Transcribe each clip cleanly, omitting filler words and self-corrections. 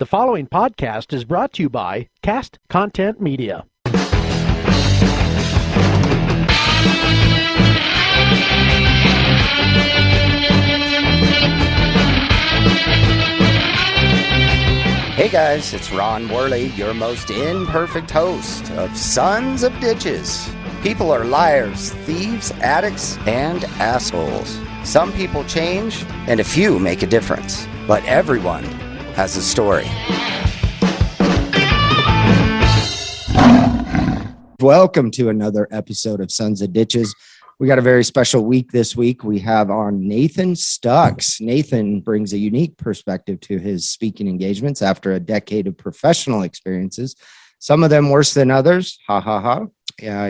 The following podcast is brought to you by Cast Content Media. Hey guys, it's Ron Worley, your most imperfect host of Sons of Ditches. People are liars, thieves, addicts, and assholes. Some people change, and a few make a difference. But everyone has a story. Welcome to another episode of Sons of Ditches. We got a very special week this week. We have on Nathan Stucks. Nathan brings a unique perspective to his speaking engagements after a decade of professional experiences, some of them worse than others. Ha ha ha.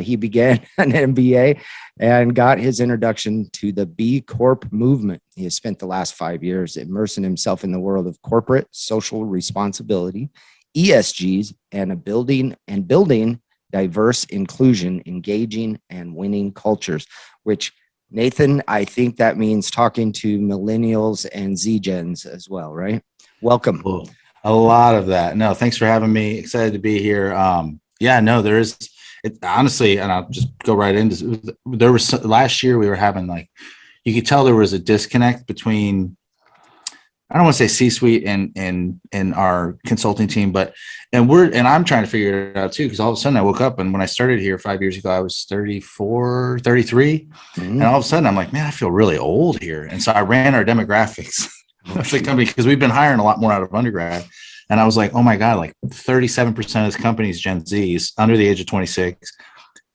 He began an MBA and got his introduction to the B Corp Movement. He has spent the last 5 years immersing himself in the world of corporate social responsibility, ESGs, and building diverse inclusion, engaging, and winning cultures, which, Nathan, I think that means talking to millennials and Z-Gens as well, right? Welcome. Cool. A lot of that. No, thanks for having me. Excited to be here. There is, honestly, and I'll just go right into there was last year we were having you could tell there was a disconnect between, I don't want to say C-suite and our consulting team, and I'm trying to figure it out too, because all of a sudden I woke up, and when I started here 5 years ago, I was 34, 33. And all of a sudden I'm like, man, I feel really old here. And so I ran our demographics of the company, because we've been hiring a lot more out of undergrad. And I was like, oh my God, 37% of this company is Gen Zs under the age of 26,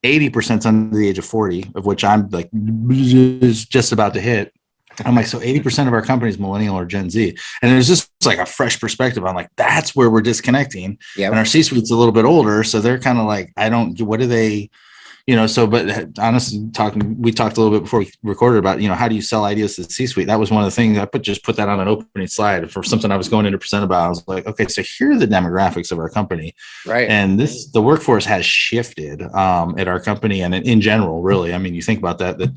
80% under the age of 40, of which I'm just about to hit. I'm like, so 80% of our company is millennial or Gen Z. And there's just a fresh perspective. I'm like, that's where we're disconnecting. Yep. And our C-suite's a little bit older. So they're kind of like, what do they, but honestly, we talked a little bit before we recorded about, how do you sell ideas to the C-suite? That was one of the things I put that on an opening slide for something I was going in to present about. I was like, okay, so here are the demographics of our company. Right. And the workforce has shifted at our company and in general, really. I mean, you think about that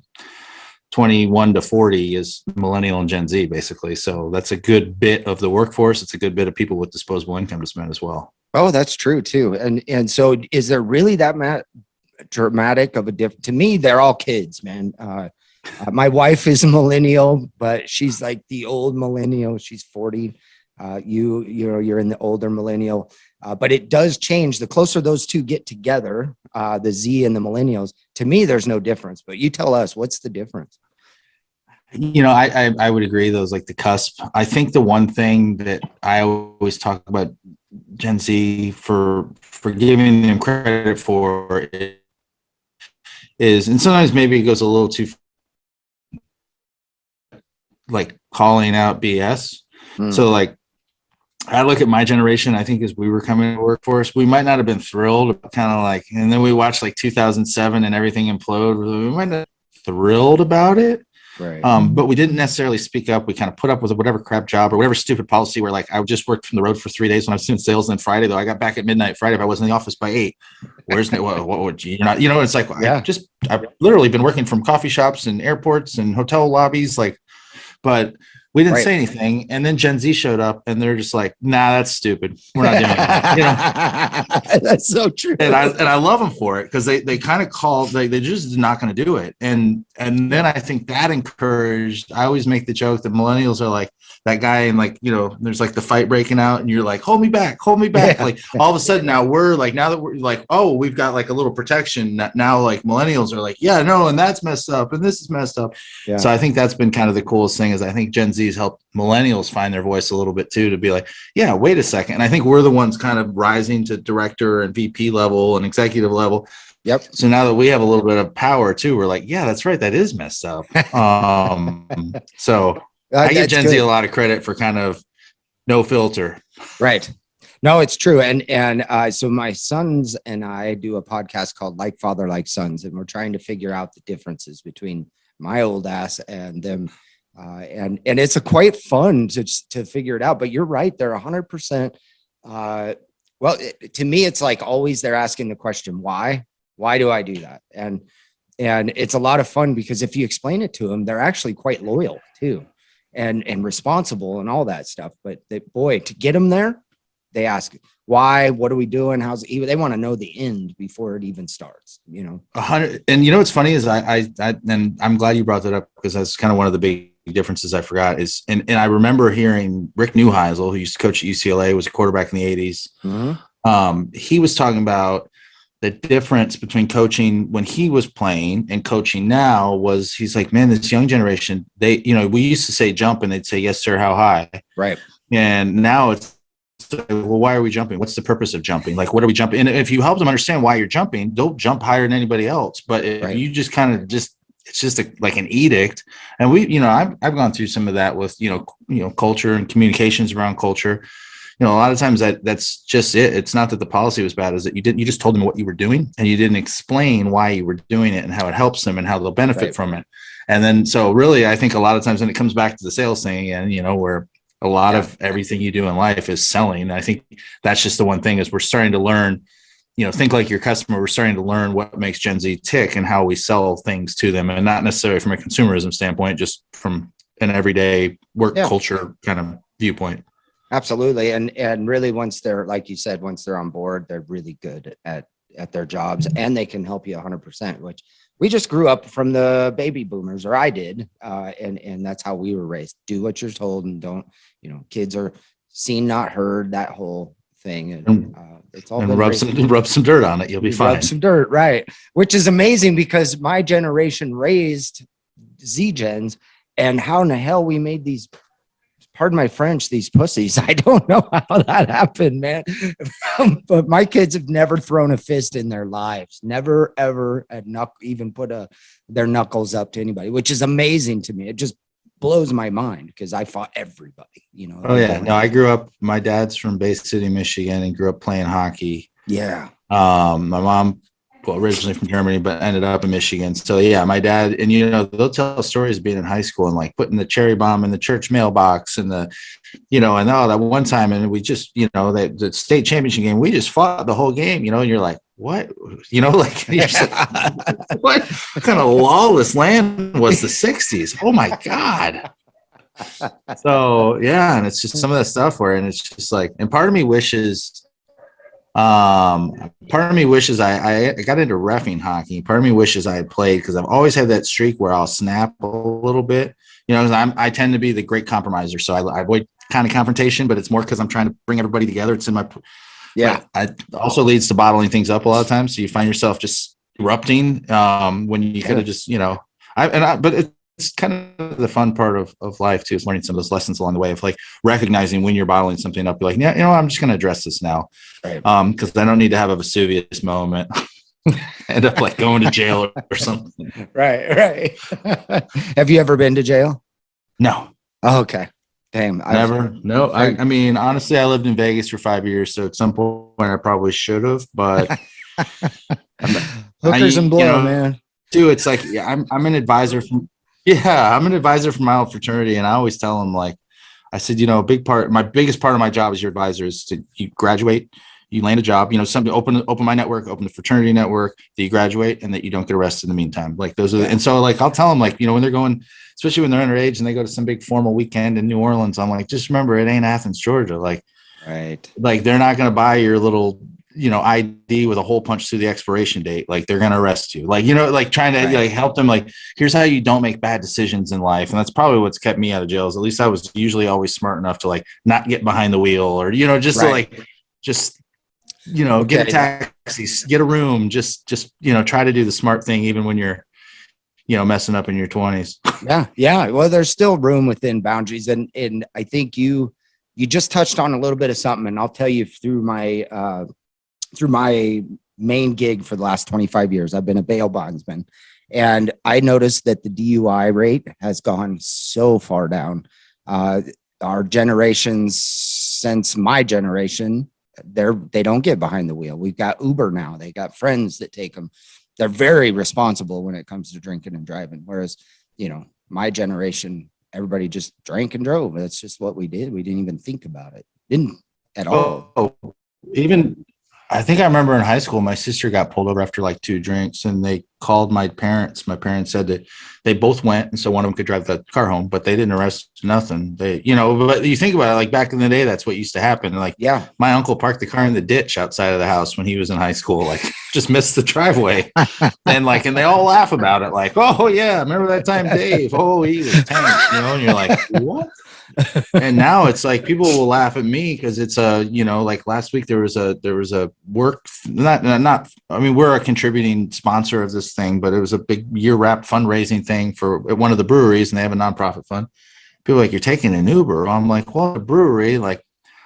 21 to 40 is millennial and Gen Z, basically. So that's a good bit of the workforce. It's a good bit of people with disposable income to spend as well. Oh, that's true too. And so is there really that dramatic of a difference? To me, they're all kids, man. My wife is a millennial, but she's like the old millennial. She's 40. You're in the older millennial. But it does change. The closer those two get together, the Z and the millennials, to me, there's no difference. But you tell us, what's the difference? I would agree. Those the cusp. I think the one thing that I always talk about Gen Z for giving them credit for is, and sometimes maybe it goes a little too calling out BS. So I look at my generation, I think as we were coming to workforce, we might not have been thrilled, and then we watched 2007 and everything implode. We might not be thrilled about it. Right. But we didn't necessarily speak up. We kind of put up with whatever crap job or whatever stupid policy where I just worked from the road for 3 days when I was in sales, and then Friday, though, I got back at midnight Friday if I wasn't in the office by 8. Where's what would you not, it's I've literally been working from coffee shops and airports and hotel lobbies, but we didn't say anything. And then Gen Z showed up and they're just like, nah, that's stupid. We're not doing it. That's so true. And I love them for it, because they kind of called, they just not going to do it. And then I think that encouraged, I always make the joke that millennials are like that guy, and there's the fight breaking out and you're like, hold me back. Yeah. All of a sudden now now that we're oh, we've got a little protection now, millennials are like, yeah, no, and that's messed up and this is messed up. Yeah. So I think that's been kind of the coolest thing, is I think Gen Z's helped millennials find their voice a little bit too, to be like, yeah, wait a second. And I think we're the ones kind of rising to director and VP level and executive level. Yep. So now that we have a little bit of power too, we're like, yeah, that's right, that is messed up. So I give Gen Z a lot of credit for kind of no filter. Right. No, it's true. And so my sons and I do a podcast called Like Father, Like Sons, and we're trying to figure out the differences between my old ass and them. And it's quite fun to figure it out. But you're right, they're 100%. To me, it's always they're asking the question, why? Why do I do that? And it's a lot of fun, because if you explain it to them, they're actually quite loyal too, and responsible and all that stuff. But to get them there, they ask why, what are we doing? They want to know the end before it even starts, 100. And what's funny is and I'm glad you brought that up, because that's kind of one of the big differences I forgot is, and I remember hearing Rick Neuheisel, who used to coach at UCLA, was a quarterback in the 80s. He was talking about the difference between coaching when he was playing and coaching now. Was he's like, man, this young generation, they, we used to say jump and they'd say, yes, sir, how high? Right. And now it's, well, why are we jumping? What's the purpose of jumping? Like, what are we jumping? And if you help them understand why you're jumping, they'll jump higher than anybody else. But if you just kind of it's just like an edict. And we, I've gone through some of that with, culture and communications around culture. A lot of times that's just it. It's not that the policy was bad, is that you just told them what you were doing and you didn't explain why you were doing it and how it helps them and how they'll benefit from it. And then, so really, I think a lot of times when it comes back to the sales thing, and, where a lot of everything you do in life is selling. I think that's just the one thing, is we're starting to learn, think like your customer. We're starting to learn what makes Gen Z tick and how we sell things to them, and not necessarily from a consumerism standpoint, just from an everyday work culture kind of viewpoint. Absolutely. And really, once they're, like you said, once they're on board, they're really good at their jobs, and they can help you 100%, which we just grew up from the baby boomers, or I did. And that's how we were raised. Do what you're told, and don't, kids are seen, not heard, that whole thing. And it's all, and rub some dirt on it. You'll be fine. Rub some dirt. Right. Which is amazing, because my generation raised Z gens, and how in the hell we made these, pardon my French, these pussies. I don't know how that happened, man. But my kids have never thrown a fist in their lives. Never, ever even put their knuckles up to anybody, which is amazing to me. It just blows my mind, because I fought everybody, Oh yeah. No, I grew up, my dad's from Bay City, Michigan, and grew up playing hockey. Yeah. My mom, originally from Germany, but ended up in Michigan. So yeah, my dad, and they'll tell stories of being in high school and like putting the cherry bomb in the church mailbox, and that one time, and we just, the state championship game, we just fought the whole game, and you're like, what, like, you're just like, what kind of lawless land was the 60s? Oh my God. So yeah, and it's just some of that stuff and it's just like, and part of me wishes, I got into reffing hockey. Part of me wishes I had played, because I've always had that streak where I'll snap a little bit, I tend to be the great compromiser. So I avoid kind of confrontation, but it's more because I'm trying to bring everybody together. It's in my, it also leads to bottling things up a lot of times. So you find yourself just erupting when you could have just, but it's kind of the fun part of life too, is learning some of those lessons along the way of like recognizing when you're bottling something up. You're like, yeah, I'm just going to address this now. Right. Because I don't need to have a Vesuvius moment. End up like going to jail or something. Right. Have you ever been to jail? No. Oh, okay. Damn. Never. No. I mean, honestly, I lived in Vegas for 5 years, so at some point I probably should have, but hookers and blow, man. Dude, it's like, I'm an advisor from my old fraternity, and I always tell them, like, I said, my biggest part of my job as your advisor is you graduate, you land a job, something, open my network, open the fraternity network, that you graduate and that you don't get arrested in the meantime. Like those are, and so like, I'll tell them, like, when they're going, especially when they're underage and they go to some big formal weekend in New Orleans, I'm like, just remember, it ain't Athens, Georgia. Like, right. Like they're not going to buy your little, ID with a hole punch through the expiration date. Like they're going to arrest you. Like, like trying to like help them, like, here's how you don't make bad decisions in life. And that's probably what's kept me out of jails. At least I was usually always smart enough to like not get behind the wheel, or, just to like, just, get a taxi, get a room, just, try to do the smart thing, even when you're, messing up in your 20s. Yeah. Well, there's still room within boundaries. And I think you just touched on a little bit of something, and I'll tell you through my main gig for the last 25 years, I've been a bail bondsman, and I noticed that the DUI rate has gone so far down. Our generations, since my generation, they don't get behind the wheel. We've got Uber now. They got friends that take them. They're very responsible when it comes to drinking and driving. Whereas, my generation, everybody just drank and drove. That's just what we did. We didn't even think about it. Didn't at all. Even I think I remember in high school, my sister got pulled over after like 2 drinks, and they called my parents. My parents said that they both went, and so one of them could drive the car home, but they didn't arrest nothing. They, but you think about it, like back in the day, that's what used to happen. Like, Yeah. my uncle parked the car in the ditch outside of the house when he was in high school, like just missed the driveway. And they all laugh about it. Like, oh yeah, remember that time Dave? Oh, he was tanked, and you're like, what? And now it's like people will laugh at me because it's like last week there was a work, not I mean, we're a contributing sponsor of this thing, but it was a big year wrap fundraising thing for one of the breweries, and they have a nonprofit fund. People are like, you're taking an Uber. I'm like, well, a brewery, like,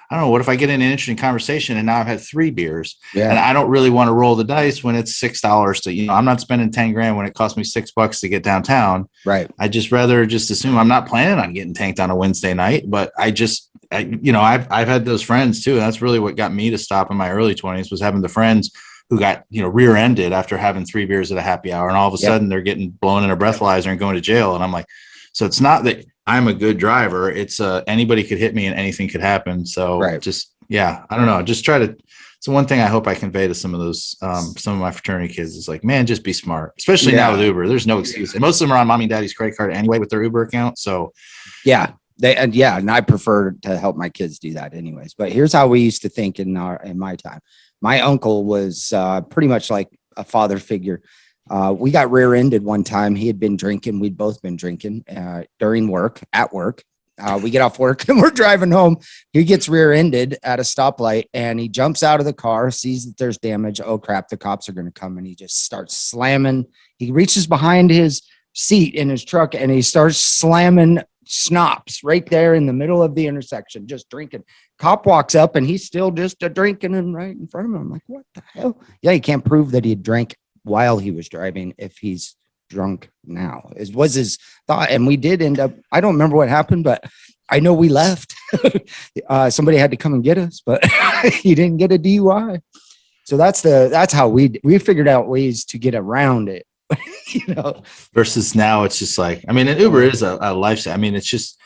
I don't know, what if I get in an interesting conversation and now I've had 3 beers, and I don't really want to roll the dice when it's $6 to, I'm not spending 10 grand when it costs me $6 to get downtown. Right. I just rather just assume I'm not planning on getting tanked on a Wednesday night, but I've had those friends too. And that's really what got me to stop in my early 20s, was having the friends who got, rear-ended after having 3 beers at a happy hour. And all of a sudden they're getting blown in a breathalyzer and going to jail. And I'm like, so it's not that I'm a good driver. It's anybody could hit me and anything could happen. So I don't know. Just try to, it's one thing I hope I convey to some of those, some of my fraternity kids is like, man, just be smart, especially now with Uber. There's no excuse. And most of them are on mommy and daddy's credit card anyway with their Uber account. So and I prefer to help my kids do that anyways. But here's how we used to think in my time. My uncle was pretty much like a father figure. We got rear-ended one time. He had been drinking. We'd both been drinking during work, at work. We get off work and we're driving home. He gets rear-ended at a stoplight, and he jumps out of the car, sees that there's damage. Oh crap, the cops are going to come. And he just starts slamming. He reaches behind his seat in his truck and he starts slamming schnapps right there in the middle of the intersection, just drinking. Cop walks up and he's still just drinking and right in front of him. I'm like, what the hell? Yeah, you can't prove that he drank while he was driving if he's drunk now. It was his thought. And we did end up, I don't remember what happened, but I know we left. Somebody had to come and get us, but he didn't get a DUI. So that's how we figured out ways to get around it. Versus now it's just like, I mean, an Uber is a lifestyle. I mean, it's just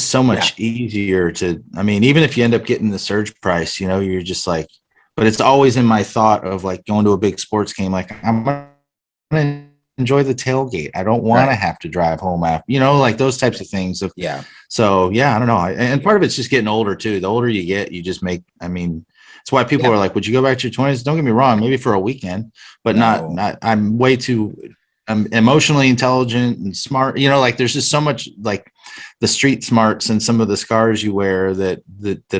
so much easier to, I mean, even if you end up getting the surge price, you're just like, but it's always in my thought of like going to a big sports game. Like, I'm going to enjoy the tailgate. I don't want to have to drive home after, like those types of things. So I don't know. And part of it's just getting older too. The older you get, you just make, I mean, it's why people are like, would you go back to your 20s? Don't get me wrong, maybe for a weekend, but not, I'm emotionally intelligent and smart, like there's just so much like the street smarts and some of the scars you wear that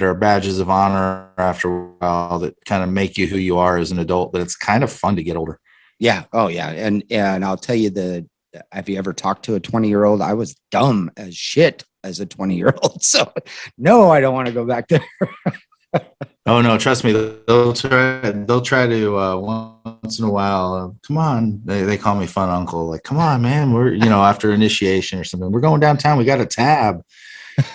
are badges of honor after a while that kind of make you who you are as an adult, that it's kind of fun to get older. Yeah. Oh yeah. And I'll tell you have you ever talked to a 20-year-old? I was dumb as shit as a 20-year-old. So no, I don't want to go back there. Oh no, trust me, they'll try to once in a while. Come on, they call me fun uncle. Like, come on, man, we're after initiation or something, we're going downtown. We got a tab,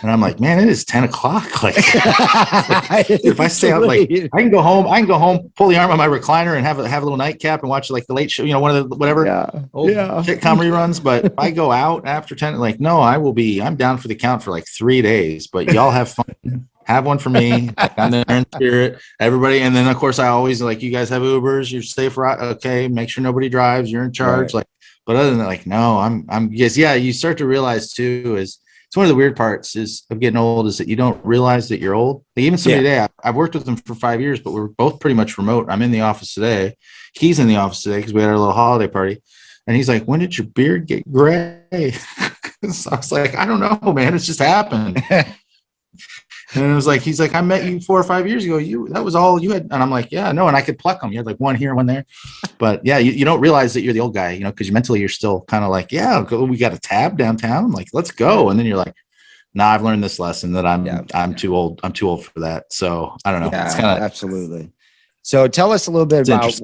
and I'm like, man, it is 10 o'clock. Like, if I stay out, like, I can go home, pull the arm on my recliner, and have a little nightcap and watch like the late show, one of the whatever old sitcom reruns. But if I go out after 10, like, no, I'm down for the count for like 3 days. But y'all have fun. Have one for me. I'm there in spirit, everybody. And then of course I always like, you guys have Ubers, you're safe, right? Okay, make sure nobody drives, you're in charge. Like, but other than that, like, no, I'm yes, you start to realize too, is it's one of the weird parts of getting old, is that you don't realize that you're old. Like, even somebody today, I've worked with them for 5 years, but we're both pretty much remote. I'm in the office today. He's in the office today because we had our little holiday party. And he's like, when did your beard get gray? So I was like, I don't know, man. It's just happened. And it was like, he's like, I met you 4 or 5 years ago. That was all you had. And I'm like, yeah, no. And I could pluck them. You had like one here, one there. But yeah, you don't realize that you're the old guy, because mentally you're still kind of like, we got a tab downtown. I'm like, let's go. And then you're like, nah, I've learned this lesson that I'm too old. I'm too old for that. So I don't know. Yeah, it's absolutely. So tell us a little bit about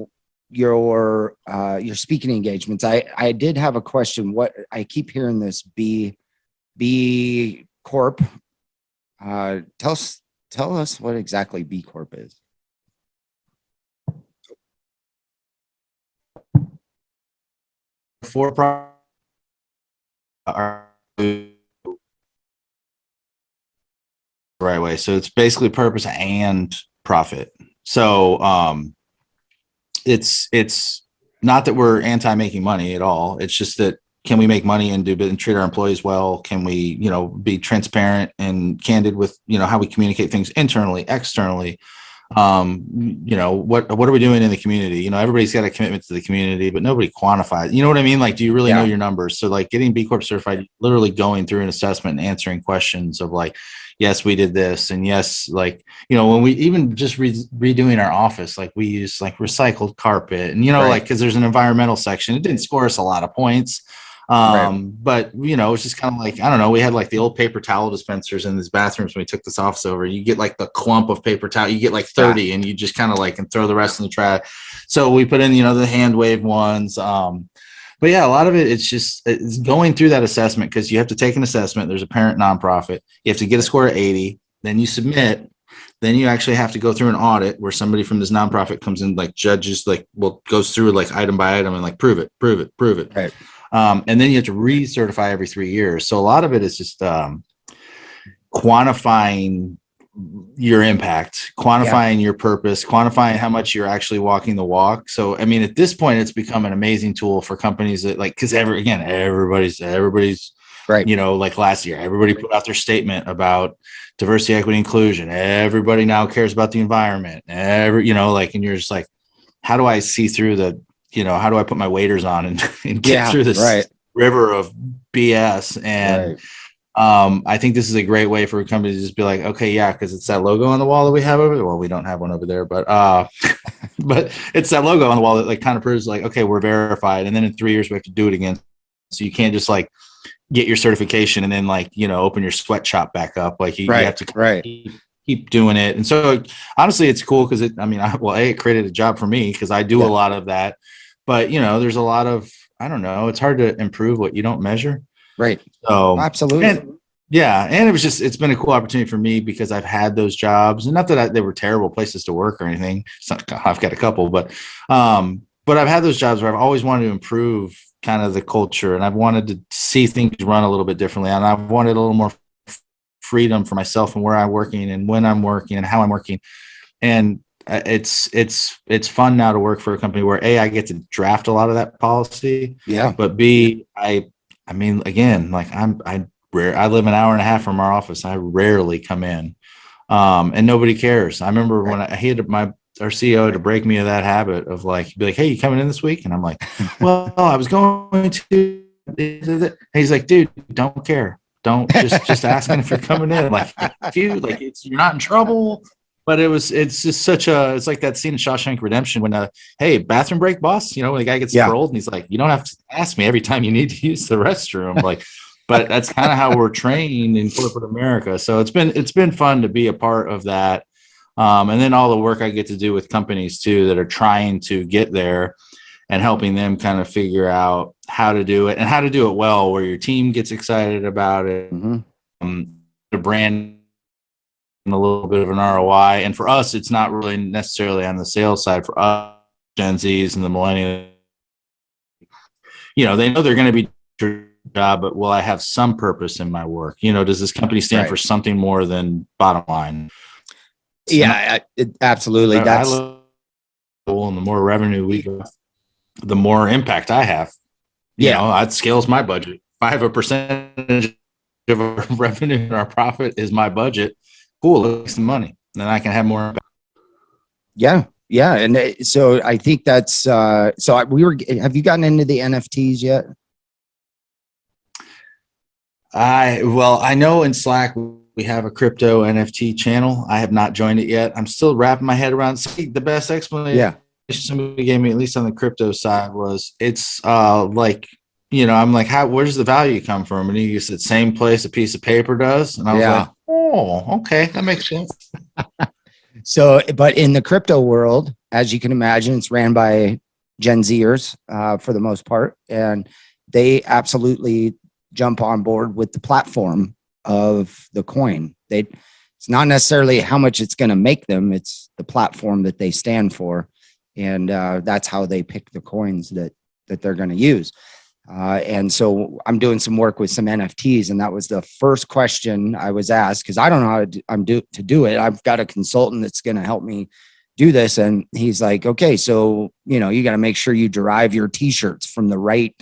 your speaking engagements. I did have a question. What I keep hearing this B Corp. Tell us what exactly B Corp is. Right way. So it's basically purpose and profit. So it's not that we're anti making money at all. It's just that, can we make money and treat our employees well? Can we, be transparent and candid with, how we communicate things internally, externally? What are we doing in the community? Everybody's got a commitment to the community, but nobody quantifies. You know what I mean? Like, do you really know your numbers? So like getting B Corp certified, literally going through an assessment and answering questions of like, yes, we did this. And yes, like, when we even just redoing our office, like we use like recycled carpet and, like, cause there's an environmental section. It didn't score us a lot of points. But it's just kind of like, I don't know, we had like the old paper towel dispensers in these bathrooms when we took this office over. You get like the clump of paper towel, you get like 30 and you just kind of like, and throw the rest in the trash. So we put in, the hand wave ones. But yeah, a lot of it's going through that assessment, because you have to take an assessment. There's a parent nonprofit. You have to get a score of 80, then you submit. Then you actually have to go through an audit where somebody from this nonprofit comes in, like judges, like, goes through like item by item and like, prove it. Right. And then you have to recertify every 3 years. So a lot of it is just quantifying your impact, quantifying your purpose, quantifying how much you're actually walking the walk. So, I mean, at this point, it's become an amazing tool for companies that like, because everybody's right. Like last year, everybody put out their statement about diversity, equity, inclusion. Everybody now cares about the environment. And you're just like, how do I see through how do I put my waders on and get through this river of BS? And I think this is a great way for a company to just be like, okay, yeah, because it's that logo on the wall that we have over there. Well, we don't have one over there, but but it's that logo on the wall that like kind of proves like, okay, we're verified. And then in 3 years we have to do it again. So you can't just like get your certification and then like, open your sweatshop back up. Like you have to keep doing it. And so honestly, it's cool because it created a job for me because I do a lot of that. But, there's a lot of, I don't know, it's hard to improve what you don't measure. Right. So absolutely. And it's been a cool opportunity for me because I've had those jobs, and not that they were terrible places to work or anything. I've got a couple, but I've had those jobs where I've always wanted to improve kind of the culture, and I've wanted to see things run a little bit differently. And I've wanted a little more freedom for myself and where I'm working and when I'm working and how I'm working. And it's fun now to work for a company where I get to draft a lot of that policy. Yeah. But B, I mean, again, like I live an hour and a half from our office. I rarely come in, and nobody cares. I remember when I had our CEO to break me of that habit of like, be like, hey, you coming in this week? And I'm like, well, I was going to. And he's like, dude, don't care. Don't just asking if you're coming in. Like, if you like, you're not in trouble. But it's just it's like that scene in Shawshank Redemption when, hey, bathroom break, boss. When the guy gets paroled and he's like, you don't have to ask me every time you need to use the restroom. Like, but that's kind of how we're trained in corporate America. So it's been fun to be a part of that. And then all the work I get to do with companies too that are trying to get there and helping them kind of figure out how to do it and how to do it well, where your team gets excited about it, the brand, a little bit of an ROI. And for us, it's not really necessarily on the sales side. For us, Gen Zs and the Millennials, they know they're going to be job, but will I have some purpose in my work? Does this company stand for something more than bottom line? Absolutely. That's and the more revenue we get, the more impact I have. That scales my budget. If I have a percentage of our revenue and our profit is my budget, cool, let's some money. Then I can have more impact. Yeah. And so I think that's have you gotten into the NFTs yet? I know in Slack we have a crypto NFT channel. I have not joined it yet. I'm still wrapping my head around. The best explanation somebody gave me, at least on the crypto side, was it's like, I'm like, where does the value come from? And he said, same place a piece of paper does. And I was like, oh, okay, that makes sense. So, but in the crypto world, as you can imagine, it's ran by Gen Zers for the most part, and they absolutely jump on board with the platform of the coin. It's not necessarily how much it's going to make them; it's the platform that they stand for, and that's how they pick the coins that they're going to use. And so I'm doing some work with some NFTs, and that was the first question I was asked, because I don't know how to do it. I've got a consultant that's going to help me do this. And he's like, okay, so, you know, you got to make sure you derive your t-shirts from the right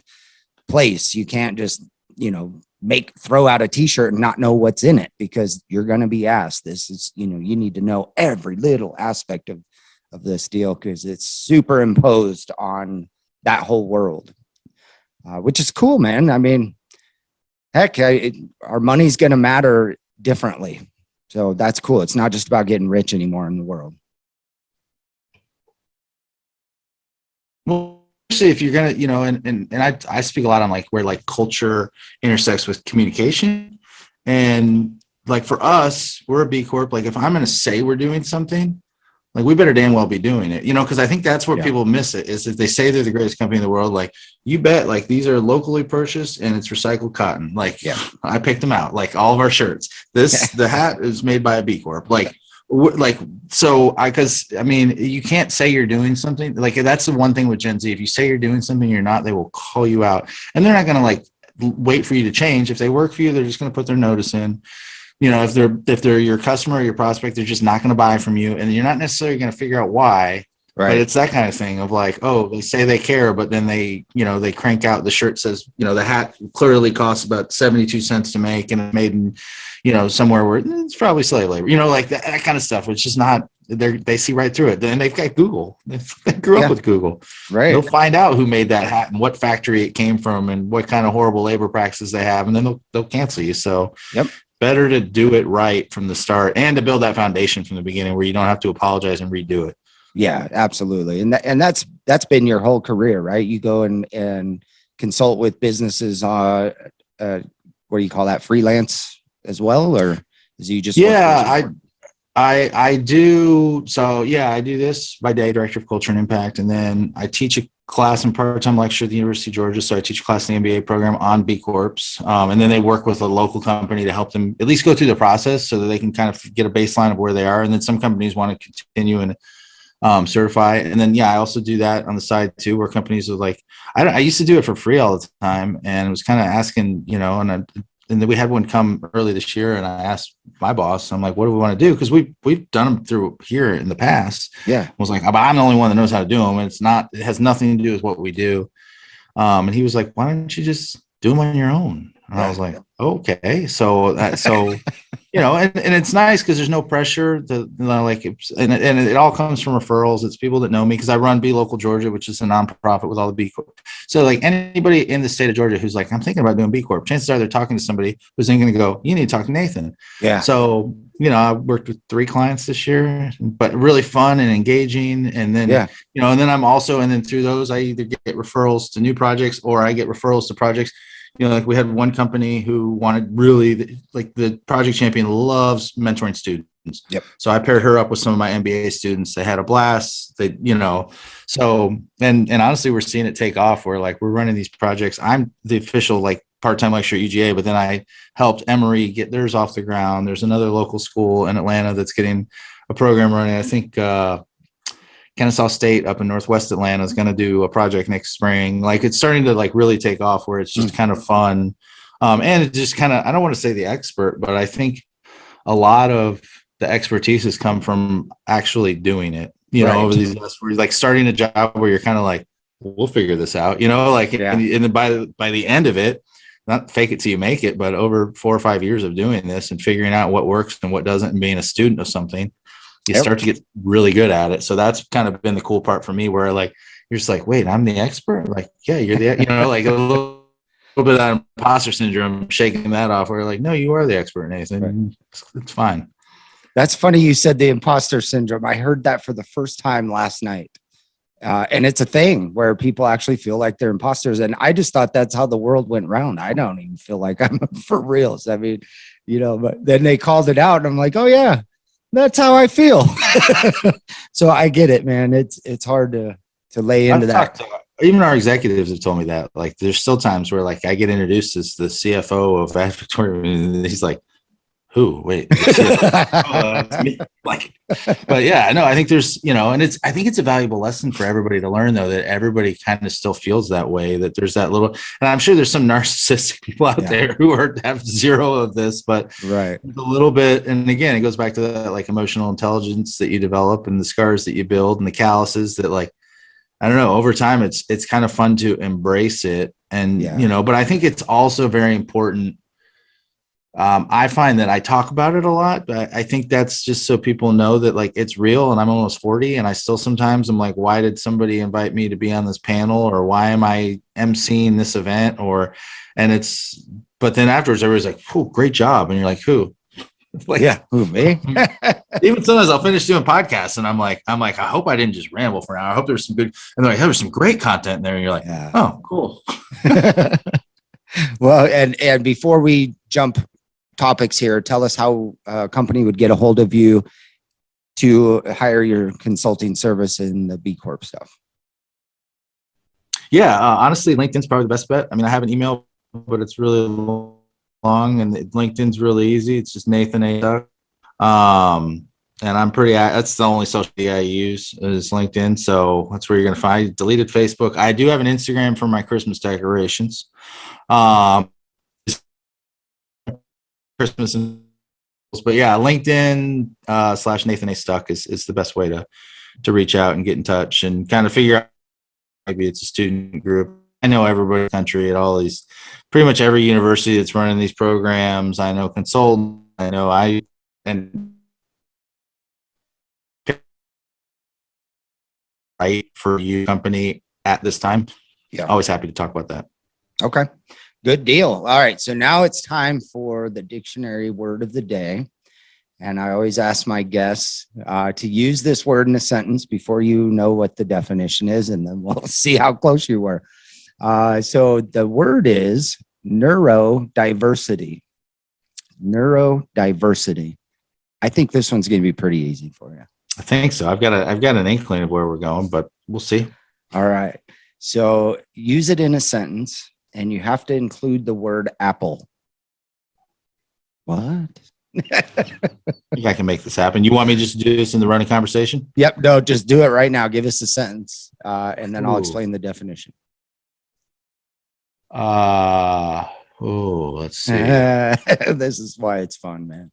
place. You can't just, you know, throw out a t-shirt and not know what's in it, because you're going to be asked. This is, you know, you need to know every little aspect of this deal, because it's superimposed on that whole world, which is cool, man. I mean, heck, our money's going to matter differently. So that's cool. It's not just about getting rich anymore in the world. Well, especially if you're gonna, you know, and I speak a lot on like where like culture intersects with communication, and like for us, we're a B Corp. Like if I'm gonna say we're doing something, like we better damn well be doing it, you know, because I think that's where people miss it, is that they say they're the greatest company in the world. Like you bet, like these are locally purchased and it's recycled cotton. Like I picked them out, like all of our shirts. The hat is made by a B Corp. So because I mean, you can't say you're doing something. Like that's the one thing with Gen Z. If you say you're doing something you're not, they will call you out, and they're not going to like wait for you to change. If they work for you, they're just going to put their notice in. You know, if they're your customer or your prospect, they're just not going to buy from you, and you're not necessarily going to figure out why. Right. But it's that kind of thing of like, oh, they say they care, but then they crank out the shirt says, you know, the hat clearly costs about 72 cents to make and it's made in, you know, somewhere where it's probably slave labor, you know, like that kind of stuff, which is not, they see right through it. Then they've got Google. They grew up with Google. Right. They'll find out who made that hat and what factory it came from and what kind of horrible labor practices they have. And then they'll cancel you. So better to do it right from the start and to build that foundation from the beginning where you don't have to apologize and redo it. Yeah, absolutely. And that's been your whole career, right? You go and consult with businesses, what do you call that? Freelance as well? Or is you just, I do. So I do this by day, director of culture and impact. And then I teach a class and part-time lecture at the University of Georgia. So I teach a class in the MBA program on B Corps. And then they work with a local company to help them at least go through the process so that they can kind of get a baseline of where they are. And then some companies want to continue and certify. And then, I also do that on the side too, where companies are like, I used to do it for free all the time and was kind of asking, you know, and then we had one come early this year and I asked my boss, I'm like, what do we want to do? Cause we've done them through here in the past. I was like, but I'm the only one that knows how to do them. It has nothing to do with what we do. And he was like, why don't you just do them on your own? And I was like, okay. So, you know, and it's nice because there's no pressure to, you know, like, and it all comes from referrals. It's people that know me because I run B Local Georgia, which is a nonprofit with all the B Corp. So like anybody in the state of Georgia who's like, I'm thinking about doing B Corp, chances are they're talking to somebody who's then going to go, you need to talk to Nathan. Yeah. So, you know, I worked with 3 clients this year, but really fun and engaging. And then, you know, and then and then through those, I either get referrals to new projects or I get referrals to projects. You know, like we had one company who wanted really, like the project champion loves mentoring students. So I paired her up with some of my MBA students. They had a blast. They, you know, so, and honestly, we're seeing it take off where like we're running these projects. I'm the official like part-time lecturer at UGA, but then I helped Emory get theirs off the ground. There's another local school in Atlanta that's getting a program running. I think, Kennesaw State up in Northwest Atlanta is going to do a project next spring. Like it's starting to like really take off where it's just kind of fun. And it just kind of, I don't want to say the expert, but I think a lot of the expertise has come from actually doing it, you know, over these last, where you're like starting a job where you're kind of like, we'll figure this out, you know, like, and then by the end of it, not fake it till you make it, but over 4 or 5 years of doing this and figuring out what works and what doesn't and being a student of something, you start to get really good at it. So that's kind of been the cool part for me where like, you're just like, wait, I'm the expert. Like, yeah, you're the, you know, like a little bit of that imposter syndrome, shaking that off where like, no, you are the expert, Nathan. It's fine. That's funny. You said the imposter syndrome. I heard that for the first time last night. And it's a thing where people actually feel like they're imposters. And I just thought that's how the world went round. I don't even feel like I'm for reals. I mean, you know, but then they called it out and I'm like, oh yeah, that's how I feel. So I get it, man. It's hard to lay into that. Even our executives have told me that. Like, there's still times where like I get introduced as the CFO of Victoria, and he's like, who? Wait. That's me. Like, but yeah, no, I think there's, and I think it's a valuable lesson for everybody to learn, though, that everybody kind of still feels that way, that there's that little, and I'm sure there's some narcissistic people out there who have zero of this, but right. a little bit. And again, it goes back to that like emotional intelligence that you develop and the scars that you build and the calluses that, like, I don't know, over time, it's kind of fun to embrace it. And, but I think it's also very important. I find that I talk about it a lot, but I think that's just so people know that, like, it's real. And I'm almost 40, and I still sometimes I'm like, why did somebody invite me to be on this panel, or why am I emceeing this event? But then afterwards, everybody's like, "Oh, great job!" And you're like, "Who?" Like, who, me? Even sometimes I'll finish doing podcasts, and I'm like, I hope I didn't just ramble for an hour. I hope there's some good, and they're like, there's some great content in there. And you're like, oh, cool. Well, and before we jump topics here, tell us how a company would get a hold of you to hire your consulting service in the B Corp stuff. Yeah, honestly, LinkedIn's probably the best bet. I mean, I have an email, but it's really long, and LinkedIn's really easy. It's just Nathan A. Duck. And that's the only social media I use is LinkedIn. So that's where you're going to find. I deleted Facebook. I do have an Instagram for my Christmas decorations. Christmas, but yeah, LinkedIn / Nathan A. Stuck is the best way to reach out and get in touch and kind of figure out, maybe it's a student group. I know everybody in the country at all these, pretty much every university that's running these programs. I know consultants. I know right for you company at this time. Yeah, always happy to talk about that. Okay. Good deal. All right. So now it's time for the dictionary word of the day. And I always ask my guests to use this word in a sentence before you know what the definition is, and then we'll see how close you were. So the word is neurodiversity. Neurodiversity. I think this one's going to be pretty easy for you. I think so. I've got an inkling of where we're going, but we'll see. All right. So use it in a sentence. And you have to include the word apple. What? I think I can make this happen. You want me to just do this in the running conversation? Yep. No, just do it right now. Give us a sentence, and then I'll explain the definition. Let's see. This is why it's fun, man.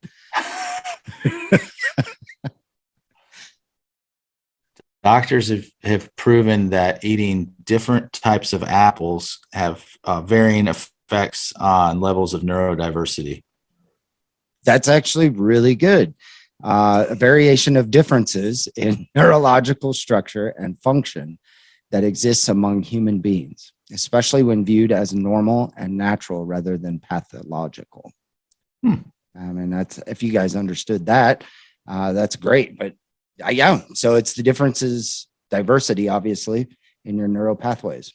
Doctors have proven that eating different types of apples have varying effects on levels of neurodiversity. That's actually really good. A variation of differences in neurological structure and function that exists among human beings, especially when viewed as normal and natural rather than pathological. I mean, that's, if you guys understood that, that's great. But yeah, so it's the differences, diversity, obviously, in your neural pathways.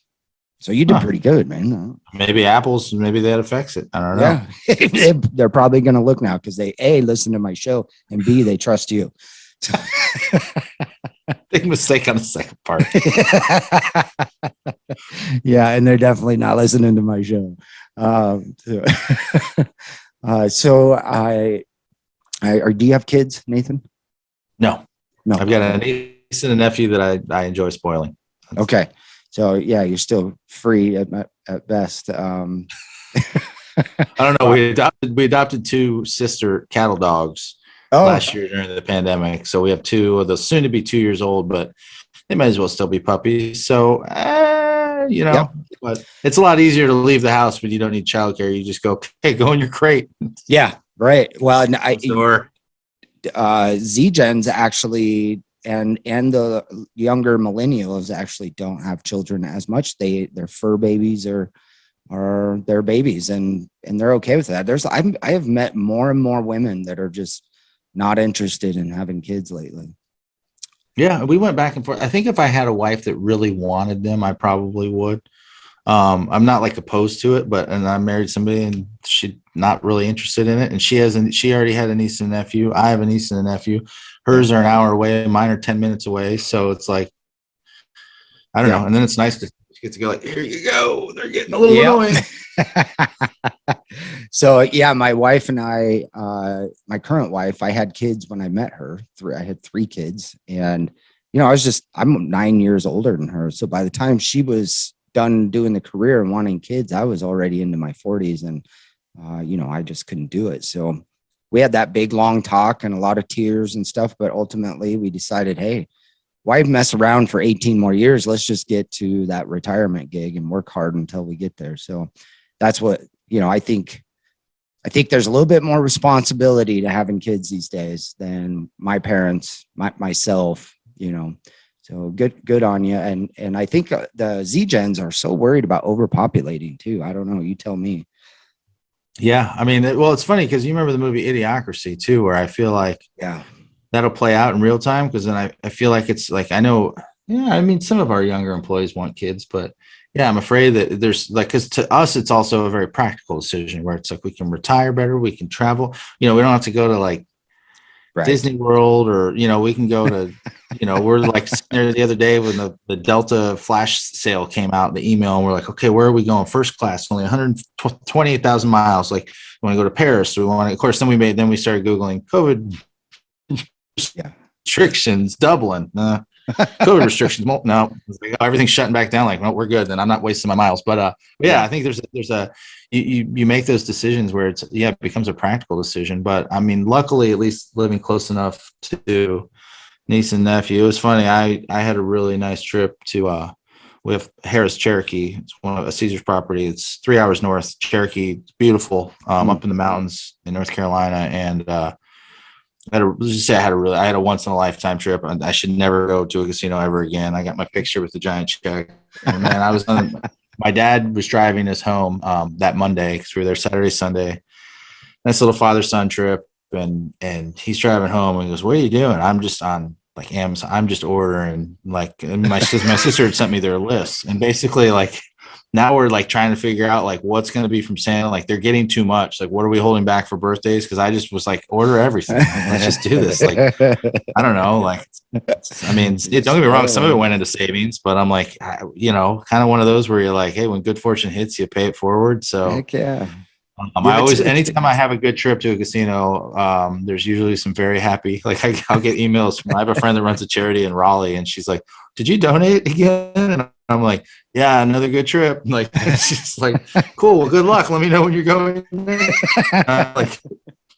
So you did pretty good, man. Maybe apples, maybe that affects it. I don't know. Yeah. They're probably going to look now because they, A, listen to my show, and B, they trust you. Big mistake on the second part. Yeah, and they're definitely not listening to my show. Do you have kids, Nathan? No. I've got a niece and a nephew that I enjoy spoiling. Okay. So yeah, you're still free at best. I don't know. We adopted 2 sister cattle dogs last year during the pandemic. So we have 2 of those, soon to be 2 years old, but they might as well still be puppies. So but it's a lot easier to leave the house when you don't need childcare. You just go, hey, go in your crate. Yeah, right. Well, Z-Gens actually, and the younger millennials actually don't have children as much. Their fur babies are their babies, and they're okay with that. I have met more and more women that are just not interested in having kids lately. Yeah, we went back and forth. I think if I had a wife that really wanted them, I probably would. I'm not like opposed to it, and I married somebody and she's not really interested in it. And she already had a niece and a nephew. I have a niece and a nephew. Hers are an hour away. Mine are 10 minutes away. So it's like, I don't know. And then it's nice to get to go like, here you go. They're getting a little annoying. So yeah, my wife and I, my current wife, I had kids when I met her. I had 3 kids, and I'm 9 years older than her. So by the time she was done doing the career and wanting kids, I was already into my 40s, and I just couldn't do it. So we had that big long talk and a lot of tears and stuff. But ultimately, we decided, hey, why mess around for 18 more years? Let's just get to that retirement gig and work hard until we get there. So that's what, I think there's a little bit more responsibility to having kids these days than my parents, myself, so good on you. And I think the Z gens are so worried about overpopulating too. I don't know. You tell me. Yeah. I mean, well, it's funny because you remember the movie Idiocracy too, where I feel like, yeah, that'll play out in real time. Cause then I feel like it's like, I know, yeah, I mean, some of our younger employees want kids, but yeah, I'm afraid that there's like, cause to us, it's also a very practical decision where it's like, we can retire better. We can travel, we don't have to go to like Disney World or, we can go to, we're like sitting there the other day when the Delta flash sale came out, the email, and we're like, okay, where are we going? First class, only 128,000 miles. Like, we want to go to Paris. We want to, of course, then we started Googling COVID restrictions, Dublin, COVID restrictions. Well, no, like, everything's shutting back down. Like, no, we're good. Then I'm not wasting my miles. But yeah, I think you make those decisions where it becomes a practical decision. But I mean, luckily, at least living close enough to niece and nephew, it was funny. I had a really nice trip to with Harris Cherokee. It's one of a Caesar's property. It's 3 hours north. Cherokee, it's beautiful, up in the mountains in North Carolina, and I had a once in a lifetime trip. I should never go to a casino ever again. I got my picture with the giant check. And man, my dad was driving us home that Monday because we were there Saturday, Sunday. Nice little father-son trip. And he's driving home and he goes, "What are you doing?" I'm just on like Amazon. I'm just ordering and my sister had sent me their list. And basically like, now we're like trying to figure out like what's going to be from Santa. Like, they're getting too much. Like, what are we holding back for birthdays? Cause I just was like, order everything. Let's just do this. Like, I don't know. Like, I mean, don't get me wrong. Some of it went into savings, but I'm like, kind of one of those where you're like, hey, when good fortune hits, you pay it forward. So heck yeah. Anytime I have a good trip to a casino, there's usually some very happy, like I'll get emails I have a friend that runs a charity in Raleigh, and she's like, "Did you donate again?" And I'm like, "Yeah, another good trip." Like, she's like, "Cool, well, good luck. Let me know when you're going." I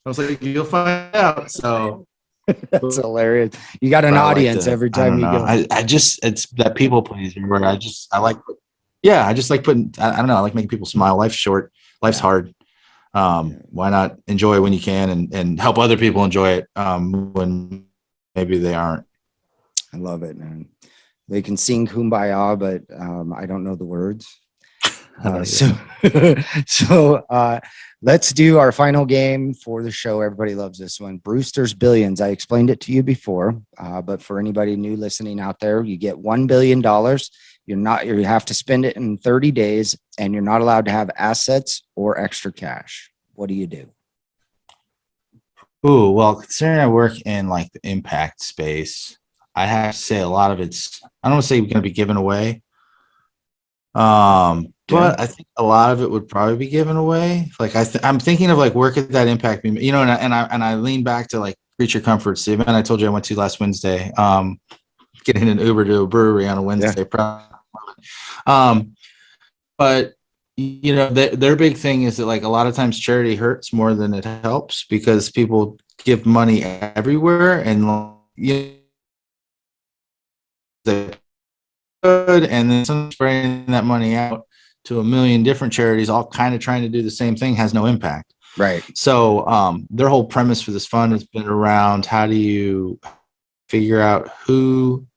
was like, "You'll find out." So that's hilarious. You got an audience every time you go. It's that people pleaser where I just like putting, I don't know, I like making people smile. Life's short, life's hard. Why not enjoy when you can and help other people enjoy it when maybe they aren't. I love it, man. They can sing Kumbaya, but I don't know the words. So let's do our final game for the show. Everybody loves this one. Brewster's Billions. I explained it to you before, but for anybody new listening out there, you get $1 billion. You have to spend it in 30 days, and you're not allowed to have assets or extra cash. What do you do? Ooh, well, considering I work in like the impact space, I have to say a lot of I don't want to say going to be given away. But I think a lot of it would probably be given away. Like I'm thinking of like where could that impact me? And I lean back to like Creature Comforts, the event I told you I went to last Wednesday. Getting an Uber to a brewery on a Wednesday. But their big thing is that like a lot of times charity hurts more than it helps because people give money everywhere and they could, and then some spreading that money out to a million different charities, all kind of trying to do the same thing, has no impact. Right. So their whole premise for this fund has been around how do you figure out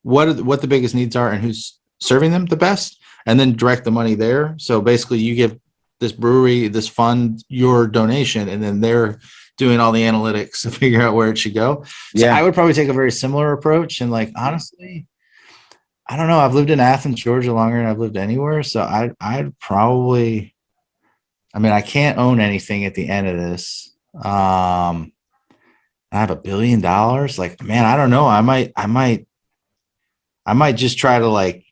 what the biggest needs are and who's serving them the best, and then direct the money there. So basically you give this brewery, this fund, your donation, and then they're doing all the analytics to figure out where it should go. So I would probably take a very similar approach. And like, honestly, I don't know. I've lived in Athens, Georgia longer than I've lived anywhere. So I'd probably, I mean, I can't own anything at the end of this. I have $1 billion. Like, man, I don't know. I might just try to like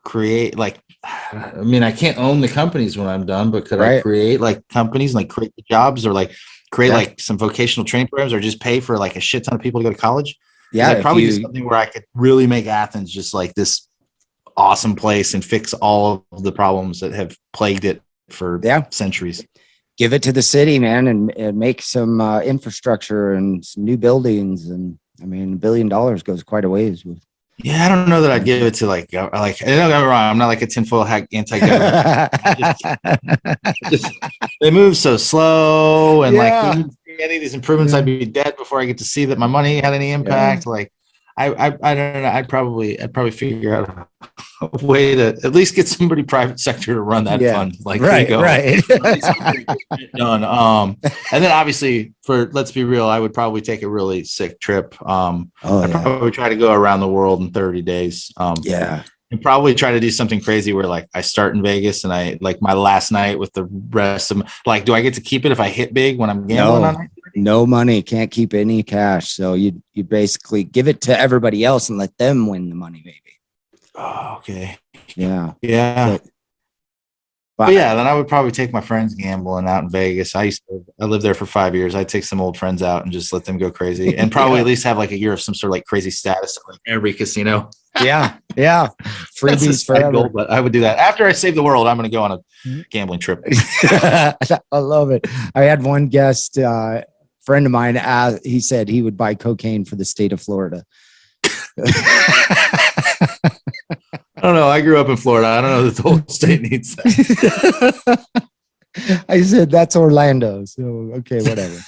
create like, I mean, I can't own the companies when I'm done, but could I create like companies, like create the jobs, or like create like some vocational training programs, or just pay for like a shit ton of people to go to college? Yeah, I'd probably do something where I could really make Athens just like this awesome place and fix all of the problems that have plagued it for centuries. Give it to the city, man, and make some infrastructure and some new buildings. And I mean, $1 billion goes quite a ways with. Yeah, I don't know that I'd give it to like don't get me wrong, I'm not like a tinfoil hat anti-government. They move so slow, and like any of these improvements, I'd be dead before I get to see that my money had any impact. Like I don't know. I'd probably figure out a way to at least get somebody private sector to run that fund. Like right. Done. And then obviously let's be real, I would probably take a really sick trip. I'd probably try to go around the world in 30 days. And probably try to do something crazy where like I start in Vegas and I like my last night with the rest of like, do I get to keep it if I hit big when I'm gambling on it? No money, can't keep any cash. So you basically give it to everybody else and let them win the money, maybe. Oh, okay. Yeah. But yeah, then I would probably take my friends gambling out in Vegas. I lived there for 5 years. I'd take some old friends out and just let them go crazy, and probably at least have like a year of some sort of like crazy status at like every casino. Yeah. Freebies forever. Goal, but I would do that after I save the world. I'm going to go on a gambling trip. I love it. I had one guest, friend of mine, he said he would buy cocaine for the state of Florida. I don't know. I grew up in Florida. I don't know that the whole state needs that. I said, that's Orlando. So, okay, whatever.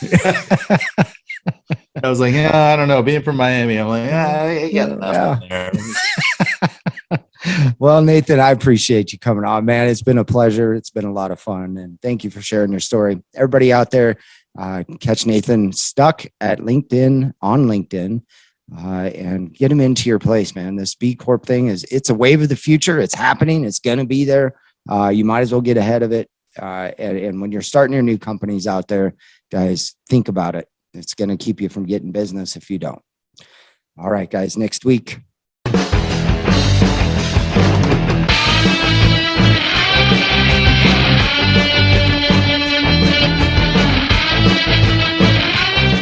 I was like, I don't know. Being from Miami, I'm like, I got enough there. Well, Nathan, I appreciate you coming on, man. It's been a pleasure. It's been a lot of fun. And thank you for sharing your story. Everybody out there, catch Nathan Stuck at LinkedIn, on LinkedIn. And get them into your place, man. This B Corp thing it's a wave of the future. It's happening. It's going to be there. You might as well get ahead of it. And when you're starting your new companies out there, guys, think about it. It's going to keep you from getting business if you don't. All right, guys, next week.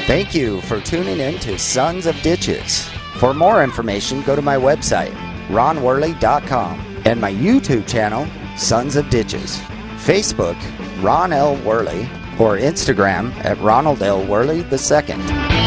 Thank you for tuning in to Sons of Ditches. For more information, go to my website, ronworley.com, and my YouTube channel, Sons of Ditches. Facebook, Ron L. Worley, or Instagram at Ronald L. Worley II.